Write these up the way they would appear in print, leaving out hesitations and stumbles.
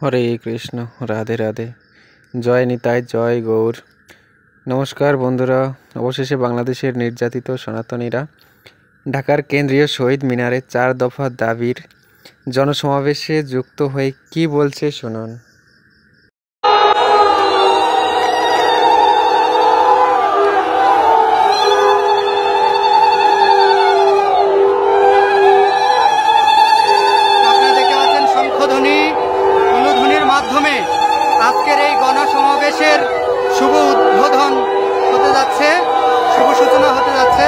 হরে কৃষ্ণ, রাধে রাধে, জয় নিতাই, জয় গৌর। নমস্কার বন্ধুরা, অবশেষে বাংলাদেশের নির্যাতিত সনাতনীরা ঢাকার কেন্দ্রীয় শহীদ মিনারে 4 দফা দাবির জনসমাবেশে যুক্ত হয়ে কি বলছে শুনুন। আজকের এই গণসমাবেশের শুভ উদ্বোধন হতে যাচ্ছে, শুভ সূচনা হতে যাচ্ছে।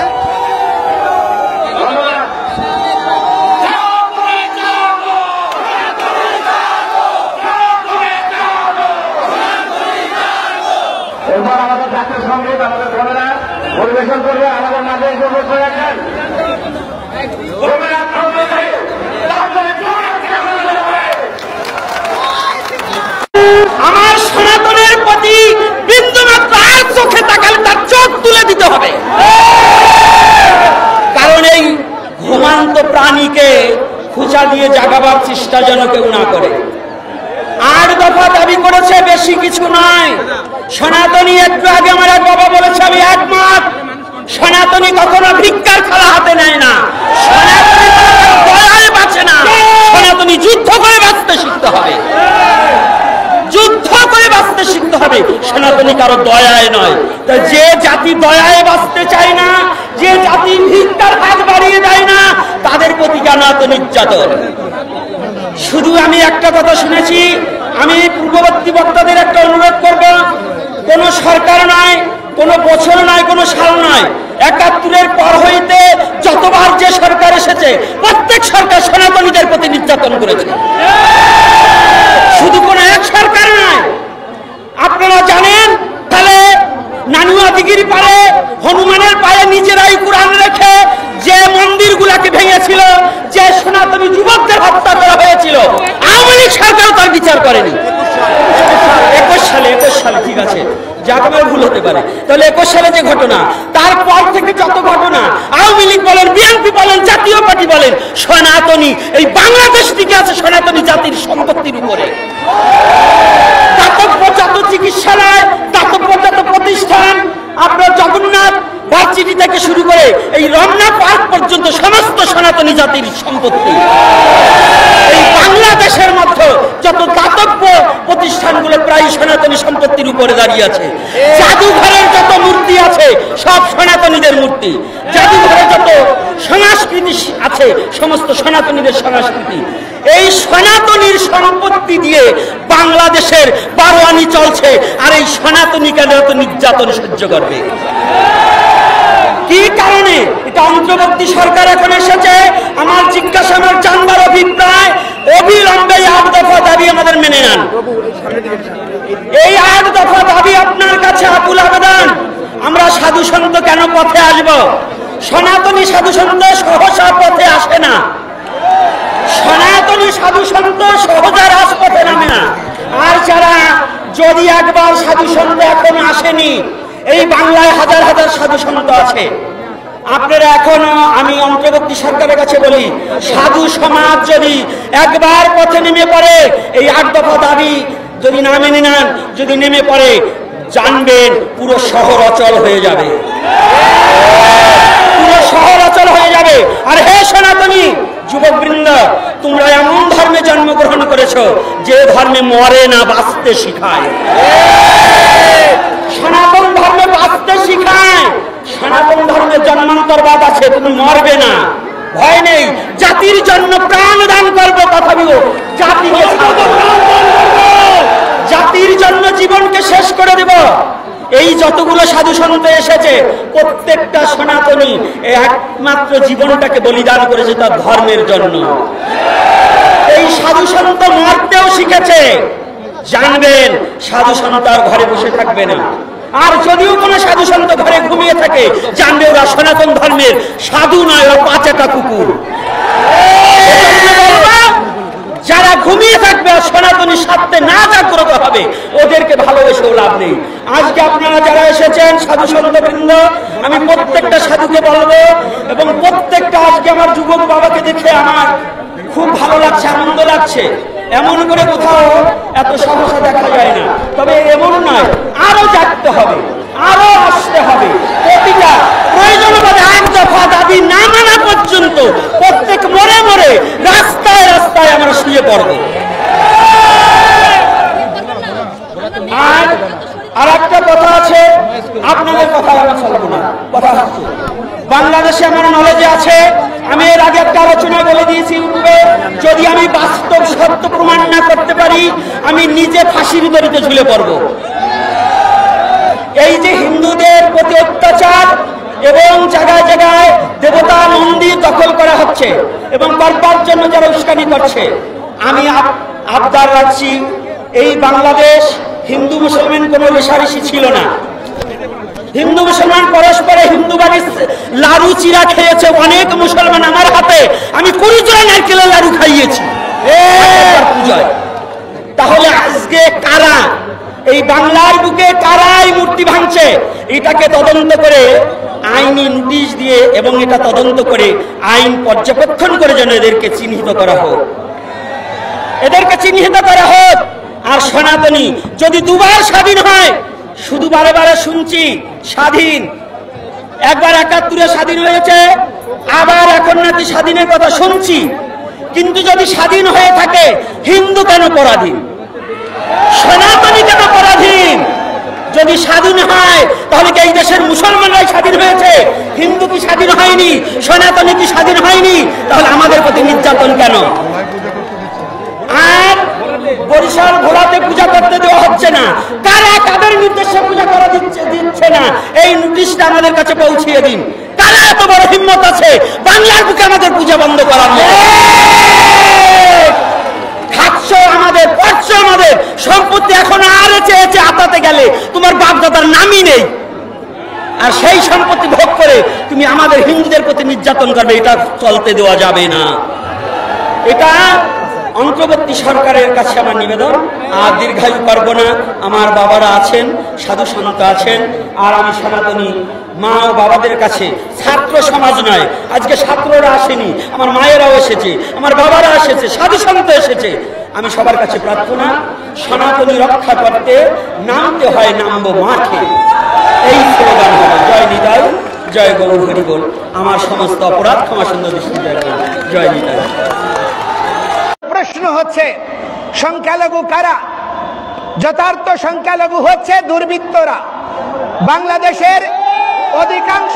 এরপর আমাদের জাতীয় সঙ্গীত আমাদের বোনেরা পরিবেশন করবে। আমাদের মাঝে আমার সনাতনের প্রতি বিন্দুমাত্র আর চোখে তাকালে তার চোখ তুলে দিতে হবে, কারণ এই ঘুমান্ত প্রাণীকে খুঁচা দিয়ে জাগাবার চেষ্টা যেন কেউ না করে। 8 দফা দাবি করেছে, বেশি কিছু নয়। সনাতনী একটু আগে আমার এক বাবা বলেছে, আমি একমত। সনাতনী কখনো ভিক্ষার থালা হাতে নেয় না, সনাতনী দয়ায় বাঁচে না। সনাতনী যুদ্ধ করে বাঁচতে শিখতে হবে, যুদ্ধ করে বাঁচতে শিখতে হবে। সনাতনী কারো দয়ায় নয়। যে জাতি দয়ায় বাঁচতে চায় না, যে জাতি ভিক্ষার হাত বাড়িয়ে দেয় না, তাদের প্রতি কেন এত নির্যাতন? শুধু আমি একটা কথা শুনেছি, আমি পূর্ববর্তী বক্তাদের একটা অনুরোধ করব, কোন সরকার নয়, কোন বছর নয়, কোন সাল নয়, ৭১-এর পর হইতে যতবার যে সরকার এসেছে প্রত্যেক সরকার সনাতনীদের প্রতি নির্যাতন করেছে। শুধু কোন এক সরকার নয়। আপনারা জানেন, তাহলে নানুয়া দিঘির পারে হনুমানের পায়ে নিজেরাই কোরআন রেখে যে মন্দিরগুলোকে ভেঙেছিল, যে সনাতনী যুবকদের হত্যা করা হয়েছিল, আওয়ামী লীগ সরকার তার বিচার করেনি। 21 সালে ঠিক আছে, যাকবার ভুল হতে পারে, তাহলে 21 সালে যে ঘটনা, তারপর থেকে যত ঘটনা, আওয়ামী লীগ বলেন, বিএনপি বলেন, জাতীয় পার্টি বলেন, সনাতনী এই বাংলাদেশ থেকে আছে সনাতনী জাতির সম্পত্তির উপরে। দাতব্য যত চিকিৎসালয়, দাতব্য যত প্রতিষ্ঠান, আপনার জগন্নাথ ভার্সিটি থেকে শুরু করে এই রমনা পার্ক পর্যন্ত সমস্ত সনাতনী জাতির সম্পত্তি। এই বাংলাদেশের মধ্যে যত দাতব্য প্রতিষ্ঠানগুলো প্রায় সনাতনী সম্পত্তির উপরে দাঁড়িয়ে আছে। জাদুঘরের যত মূর্তি আছে সব সনাতনীদের মূর্তি। জাদুঘরে যত সংস্কৃতি আছে সমস্ত সনাতনীদের সংস্কৃতি। এই সনাতনীর সম্পত্তি দিয়ে বাংলাদেশের বারোয়ানি চলছে, আর এই সনাতনী কেন এত নির্যাতন সহ্য করবে? কি কারণে? এটা অন্তর্বর্তী সরকার এখন এসেছে। আমার জিজ্ঞাসা, আমার জানবার অভিপ্রায়, অবিলম্বে 8 দফা দাবি আমাদের মেনে নেন। এই 8 দফা দাবি আপনার কাছে আকুল আবেদন। আমরা সাধু সন্ত কেন পথে আসব? সনাতনী সাধু সন্ত সহসা পথে আসে না। সনাতনী সাধু সন্ত সহজে রাজপথে নামে না। আর যারা যদি একবার সাধু সন্ত এখন আসেনি, এই বাংলায় হাজার হাজার সাধু সন্ত আছে। আপনারা এখনো, আমি অন্তর্বর্তী সরকারের কাছে বলি, সাধু সমাজ যদি একবার পথে নেমে পড়ে, এই 8 দফা দাবি যদি না মেনে নেন, যদি নেমে পড়ে, জানবেন পুরো শহর অচল হয়ে যাবে, পুরো শহর অচল হয়ে যাবে। আর হে সনাতনী যুবকবৃন্দ, তোমরা এমন ধর্মে জন্মগ্রহণ করেছো যে ধর্মে মরে না, বাঁচতে শিখায়। সনাতন ধর্মে বাঁচতে শিখায়। সনাতন ধর্মে জন্মান্তরবাদ আছে, তুমি মরবে না, ভয় নেই। জাতির জন্য প্রাণ দান করবো, কথা বলো, জাতিকে জাতির জন্য জীবনকে শেষ করে দেব। এই যতগুলো সাধু সন্ত এসেছে প্রত্যেকটা সনাতনী একমাত্র জীবনটাকে বলিদান করেছে তার ধর্মের জন্য। এই সাধু সন্ত মরতেও শিখেছে। জানবেন সাধু সন্ত আর ঘরে বসে থাকবে না। আর যদিও কোনো সাধু সন্ত ঘরে ঘুমিয়ে থাকে, জানবে ওরা সনাতন ধর্মের সাধু নয়, ওরা পাঁচাটা কুকুর। যারা ঘুমিয়ে থাকবে আর সনাতনীর স্বার্থে না জাগ্রত হবে, ওদেরকে ভালোবেসেও লাভ নেই। আজকে আপনারা যারা এসেছেন সাধু সন্তবৃন্দ, আমি প্রত্যেকটা সাধুকে বলবো, এবং প্রত্যেকটা আজকে আমার যুবক বাবাকে দেখে আমার খুব ভালো লাগছে, আনন্দ লাগছে। এমন করে কোথাও এত সহসা দেখা যায় না। তবে এমন নয়, আরো জাগতে হবে, আরো আসতে হবে। প্রতিটা প্রয়োজন হবে এক দফা দাবি না মানা পর্যন্ত প্রত্যেক মরে মরে রাস্তায় রাস্তায় আমরা শুয়ে পড়ব। আর একটা কথা আছে, আপনাদের কথা আমি বলবো না, কথা হচ্ছে বাংলাদেশে আমার নলেজে আছে, আমি এর আগে একটা আলোচনা বলে দিয়েছি ইউটিউবে, যদি আমি বাস্তব সত্য প্রমাণ না করতে পারি আমি নিজে ফাঁসির দড়িতে ঝুলে পড়ব। এই যে হিন্দুদের প্রতি অত্যাচার এবং জায়গায় জায়গায় দেবতা মন্দির দখল করা হচ্ছে এবং করবার জন্য যারা উস্কানি করছে, আমি আবদার রাখছি, এই বাংলাদেশ হিন্দু মুসলমান কোনো রেশারেশি ছিল না। হিন্দু মুসলমান পরস্পরে হিন্দু বাড়ির লাড়ু চিরা খেয়েছে অনেক মুসলমান আমার হাতে, আমি 20 জোড়া নারকেলের লাড়ু খাইয়েছি পূজায়। তাহলে আজকে কারা এই বাংলার বুকে কারা এই মূর্তি ভাঙছে, এটাকে তদন্ত করে আইনি নোটিশ দিয়ে এবং এটা তদন্ত করে আইন পর্যবেক্ষণ করে যেন এদেরকে চিহ্নিত করা হোক, এদেরকে চিহ্নিত করা হোক। আর সনাতনী যদি দুবার স্বাধীন হয়, শুধু বারে বারে শুনছি স্বাধীন, একবার 71-এ স্বাধীন হয়েছে, আবার এখন নাকি স্বাধীনের কথা শুনছি। কিন্তু যদি স্বাধীন হয়ে থাকে, হিন্দু কেন পরাধীন, সনাতনী কেন পরাধীন? যদি স্বাধীন হয় তাহলে কি এই দেশের মুসলমানরাই স্বাধীন হয়েছে? হিন্দু কি স্বাধীন হয়নি? সনাতনী কি স্বাধীন হয়নি? তাহলে আমাদের প্রতি নির্যাতন কেন? আর বরিশাল ঘোড়াতে পূজা করতে দেওয়া হচ্ছে না, কারা কাদের নির্দেশে পূজা করা দিচ্ছে না, এই নোটিশটা আমাদের কাছে পৌঁছিয়ে দিন। কারা এত বড় হিম্মত আছে বাংলার বুকে আমাদের পূজা বন্ধ করার? খাচ্ছ আমাদের, পড়ছ আমাদের সম্পত্তি, এখন আর চেয়েছে আতাতে গেলে তোমার বাপ দাদার নামই নেই, আর সেই সম্পত্তি ভোগ করে তুমি আমাদের হিন্দুদের প্রতি নির্যাতন করবে, এটা চলতে দেওয়া যাবে না। এটা অন্তর্বর্তী সরকারের কাছে আমার নিবেদন। আর দীর্ঘায়ু করব না, আমার বাবারা আছেন, সাধু সন্ত আছেন, আর আমি সনাতনী মা ও বাবাদের কাছে, ছাত্র সমাজ নয়, আজকে ছাত্ররা আসেনি, আমার মায়েরাও এসেছে, আমার বাবারা এসেছে, সাধু সন্ত এসেছে, আমি সবার কাছে প্রার্থনা, সনাতনী রক্ষা করতে নামতে হয়, নামবো মাঠে, এই স্লোগান হবে। জয় নিতাই, জয় গৌর হরি বল। আমার সমস্ত অপরাধ ক্ষমা সুন্দর দৃষ্টি দেখবেন। জয় নিতাই। প্রশ্ন হচ্ছে সংখ্যালঘু কারা? যথার্থ সংখ্যালঘু হচ্ছে দুর্বৃত্তরা। বাংলাদেশের অধিকাংশ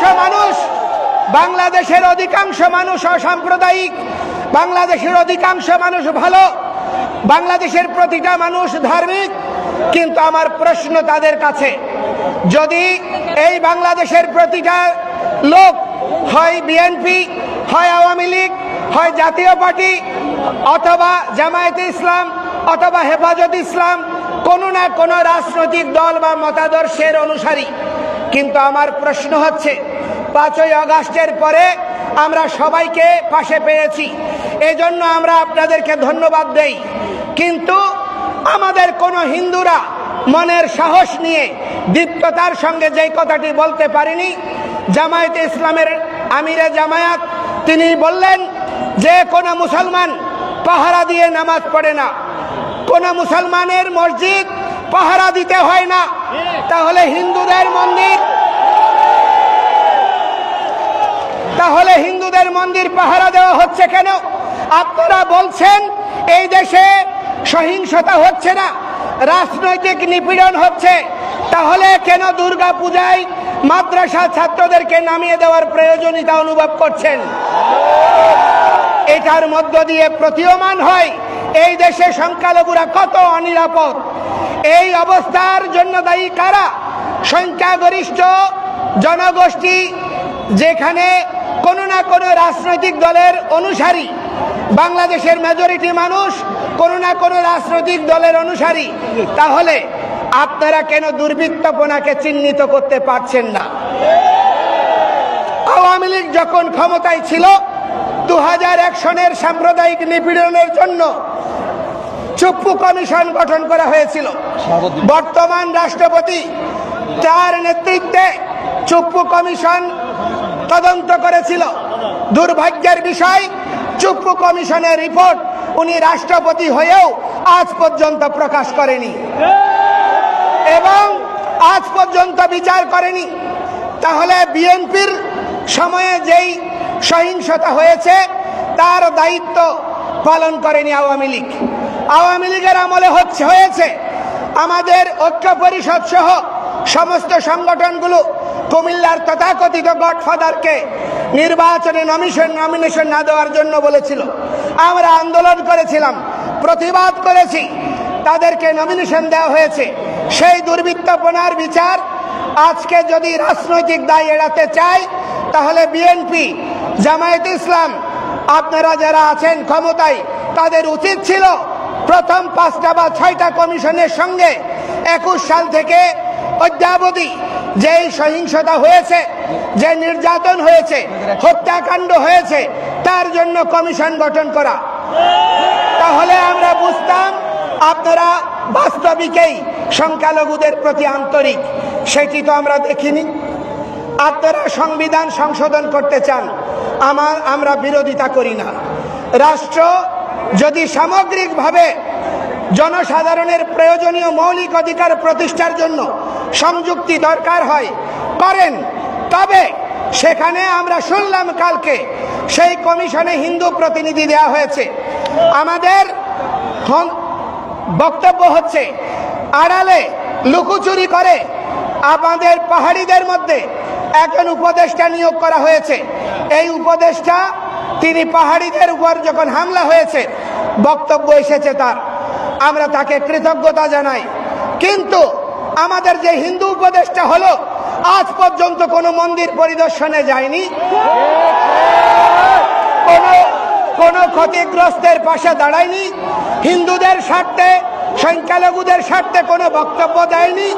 মানুষ অসাম্প্রদায়িক, বাংলাদেশের অধিকাংশ মানুষ ভালো, বাংলাদেশের প্রতিটা মানুষ ধার্মিক। কিন্তু আমার প্রশ্ন তাদের কাছে, যদি এই বাংলাদেশের প্রতিটা লোক হয় বিএনপি, হয় আওয়ামী লীগ, হয় জাতীয় পার্টি, অথবা জামায়াতে ইসলাম, অথবা হেফাজত ইসলাম, কোনো না কোনো রাজনৈতিক দল বা মতাদর্শের অনুসারী, কিন্তু আমার প্রশ্ন হচ্ছে 5ই আগস্টের পরে আমরা সবাইকে পাশে পেয়েছি, এজন্য আমরা আপনাদেরকে ধন্যবাদ দেই। কিন্তু আমাদের কোনো হিন্দুরা মনের সাহস নিয়ে দীপ্ততার সঙ্গে যেই কথাটি বলতে পারেনি, জামায়াতে ইসলামের আমিরে জামায়াত তিনি বললেন যে কোনো মুসলমান পাহারা দিয়ে নামাজ পড়ে না, কোনো মুসলমানের মসজিদ পাহারা দিতে হয় না, তাহলে হিন্দুদের মন্দির পাহারা দেওয়া হচ্ছে কেন? আপনারা বলছেন এই দেশে সহিংসতা হচ্ছে না, রাজনৈতিক নিপীড়ন হচ্ছে, তাহলে কেন দুর্গা পূজায় মাদ্রাসা ছাত্রদেরকে নামিয়ে দেওয়ার প্রয়োজনীয়তা অনুভব করছেন? এটার মধ্য দিয়ে প্রতীয়মান হয় এই দেশে সংখ্যালঘুরা কত অনিরাপদ। এই অবস্থার জন্য দায়ী কারা? সংখ্যাগরিষ্ঠ জনগোষ্ঠী, যেখানে কোনো না কোনো রাজনৈতিক দলের অনুসারী, বাংলাদেশের মেজরিটি মানুষ কোনো না কোনো রাজনৈতিক দলের অনুসারী, তাহলে আপনারা কেন দুর্বৃত্তপনাকে চিহ্নিত করতে পারছেন না? আওয়ামী লীগ যখন ক্ষমতায় ছিল 2001 সনের সাম্প্রদায়িক নিপীড়নের জন্য চুপ্পু কমিশন গঠন করা হয়েছিল। বর্তমান রাষ্ট্রপতি তার নেতৃত্বে চুপ্পু কমিশন তদন্ত করেছিল। দুর্ভাগ্যের বিষয়, চুপ্পু কমিশনের রিপোর্ট উনি রাষ্ট্রপতি হয়েও আজ পর্যন্ত প্রকাশ করেনি এবং আজ পর্যন্ত বিচার করেনি। তাহলে বিএনপির সময়ে যেই সহিংসতা হয়েছে তার দায়িত্ব পালন করেনি আওয়ামী লীগ। আওয়ামী লীগের আমলে হয়েছে আমাদের ঐক্য পরিষদ সহ সমস্ত সংগঠনগুলো কুমিল্লার তথাকথিত গডফাদারকে নির্বাচনে নমিনেশন না দেওয়ার জন্য বলেছিল। আমরা আন্দোলন করেছিলাম, প্রতিবাদ করেছি, তাদেরকে নমিনেশন দেওয়া হয়েছে। সেই দুর্বৃত্তপনার বিচার আজকে যদি রাজনৈতিক দায় এড়াতে চায় তাহলে বিএনপি, জামায়াতে ইসলাম, আপনারা যারা আছেন ক্ষমতায়, তাদের উচিত ছিল প্রথম 5টা বা 6টা কমিশনের সঙ্গে 21 সাল থেকে অদ্যাবধি যে সহিংসতা হয়েছে, যে নির্যাতন হয়েছে, হত্যাকাণ্ড হয়েছে, তার জন্য কমিশন গঠন করা। তাহলে আমরা বুঝতাম আপনারা বাস্তবিকেই সংখ্যালঘুদের প্রতি আন্তরিক। সেটি তো আমরা দেখিনি। আপনারা সংবিধান সংশোধন করতে চান, আমরা বিরোধিতা করি না। রাষ্ট্র যদি সামগ্রিকভাবে জনসাধারণের প্রয়োজনীয় মৌলিক অধিকার প্রতিষ্ঠার জন্য সংযুক্তি দরকার হয় করেন, তবে সেখানে আমরা শুনলাম কালকে সেই কমিশনে হিন্দু প্রতিনিধি দেওয়া হয়েছে। আমাদের বক্তব্য হচ্ছে আড়ালে লুকোচুরি করে আমাদের পাহাড়িদের মধ্যে একজন উপদেষ্টা নিয়োগ করা হয়েছে। এই উপদেষ্টা তিনি পাহাড়িদের উপর যখন হামলা হয়েছে বক্তব্য এসেছে তার, আমরা তাকে কৃতজ্ঞতা জানাই। কিন্তু আমাদের যে হিন্দু উপদেষ্টা হলো আজ পর্যন্ত কোনো মন্দির পরিদর্শনে যায়নি, কোনো ক্ষতিগ্রস্তের পাশে দাঁড়ায়নি, হিন্দুদের স্বার্থে, সংখ্যালঘুদের স্বার্থে কোনো বক্তব্য দেয়নি।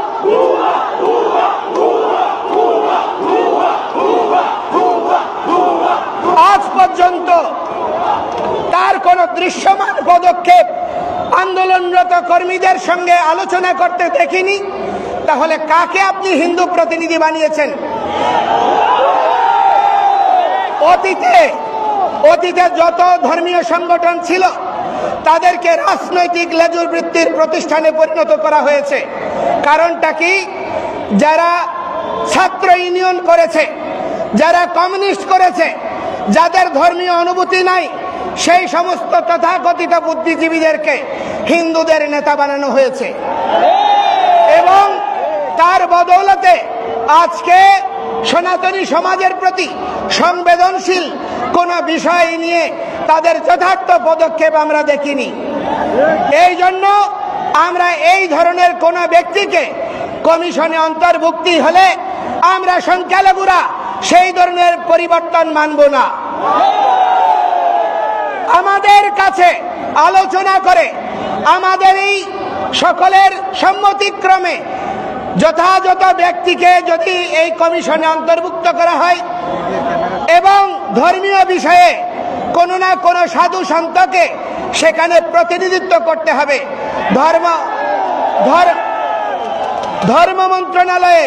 আজ পর্যন্ত তার কোন দৃশ্যমান পদক্ষেপ আন্দোলনরত কর্মীদের সঙ্গে আলোচনা করতে দেখিনি। তাহলে কাকে আপনি হিন্দু প্রতিনিধি বানিয়েছেন? অতীতে যত ধর্মীয় সংগঠন ছিল তাদেরকে রাজনৈতিক লেজুর বৃত্তির প্রতিষ্ঠানে পরিণত করা হয়েছে। কারণটা কি? যারা ছাত্র ইউনিয়ন করেছে, যারা কমিউনিস্ট করেছে, যাদের ধর্মীয় অনুভূতি নাই, সেই সমস্ত তথাকথিত বুদ্ধিজীবীদেরকে হিন্দুদের নেতা বানানো হয়েছে এবং তার বদৌলতে আজকে সনাতনী সমাজের প্রতি সংবেদনশীল কোন বিষয় নিয়ে তাদের যথার্থ পদক্ষেপ আমরা দেখিনি। এই জন্য আমরা এই ধরনের কোন ব্যক্তিকে কমিশনে অন্তর্ভুক্তি হলে আমরা সংখ্যালঘুরা সেই ধরনের পরিবর্তন মানব না। আমাদের কাছে আলোচনা করে আমাদের এই সকলের সম্মতিক্রমে যথাযথ ব্যক্তিকে যদি এই কমিশনে অন্তর্ভুক্ত করা হয় এবং ধর্মীয় বিষয়ে কোনো না কোনো সাধু সন্তকে সেখানে প্রতিনিধিত্ব করতে হবে। ধর্ম মন্ত্রণালয়ে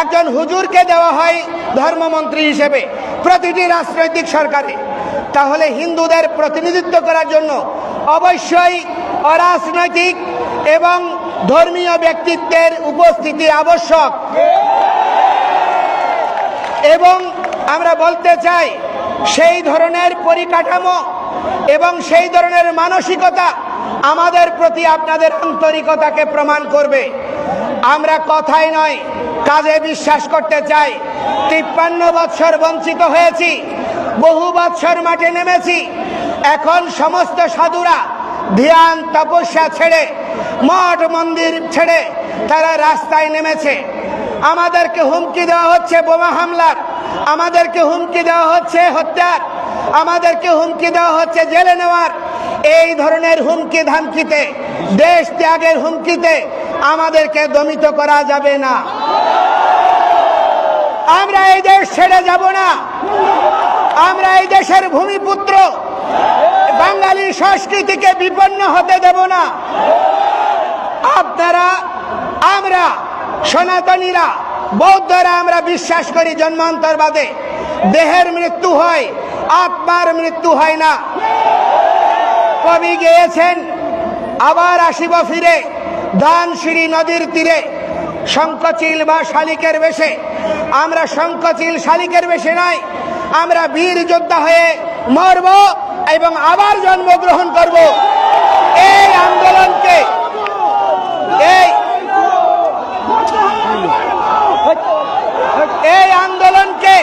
একজন হুজুরকে দেওয়া হয় ধর্মমন্ত্রী হিসেবে প্রতিটি রাজনৈতিক সরকারে। তাহলে হিন্দুদের প্রতিনিধিত্ব করার জন্য অবশ্যই অরাজনৈতিক এবং ধর্মীয় ব্যক্তিত্বের উপস্থিতি আবশ্যক। এবং আমরা বলতে চাই সেই ধরনের পরিকাঠামো এবং সেই ধরনের মানসিকতা আমাদের প্রতি আপনাদের আন্তরিকতাকে প্রমাণ করবে। আমরা কথায় নয় কাজে বিশ্বাস করতে চাই। 53 বৎসর বঞ্চিত হয়েছি, বহু বৎসর মাঠে নেমেছি। এখন সমস্ত সাধুরা ধ্যান তপস্যা ছেড়ে, মঠ মন্দির ছেড়ে তারা রাস্তায় নেমেছে। আমাদেরকে হুমকি দেওয়া হচ্ছে বোমা হামলার, আমাদেরকে হুমকি দেওয়া হচ্ছে হত্যার, আমাদেরকে হুমকি দেওয়া হচ্ছে জেলে নেওয়ার। এই ধরনের হুমকি ধামকিতে, দেশ ত্যাগের হুমকিতে আমাদেরকে দমিত করা যাবে না। আমরা এই দেশ ছেড়ে যাব না। আমরা এই দেশের ভূমিপুত্র, বাঙালি সংস্কৃতিকে বিপন্ন হতে দেব না। আপনারা, আমরা সনাতনীরা, বৌদ্ধরা আমরা বিশ্বাস করি জন্মান্তরবাদে। দেহের মৃত্যু হয়, আত্মার মৃত্যু হয় না। কবি গেয়েছেন, আবার আসিব ফিরে ধানসিঁড়ি নদীর তীরে, শঙ্খচিল বা শালিকের বেশে। আমরা শঙ্খচিল শালিকের বেশে নয়, আমরা বীর যোদ্ধা হয়ে মরব এবং আবার জন্মগ্রহণ করব। এই আন্দোলনকে এই আন্দোলনকে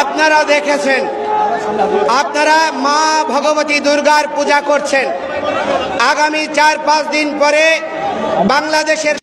আপনারা দেখেছেন, আপনারা মা ভগবতী দুর্গার পূজা করছেন। আগামী 4-5 দিন পরে বাংলাদেশের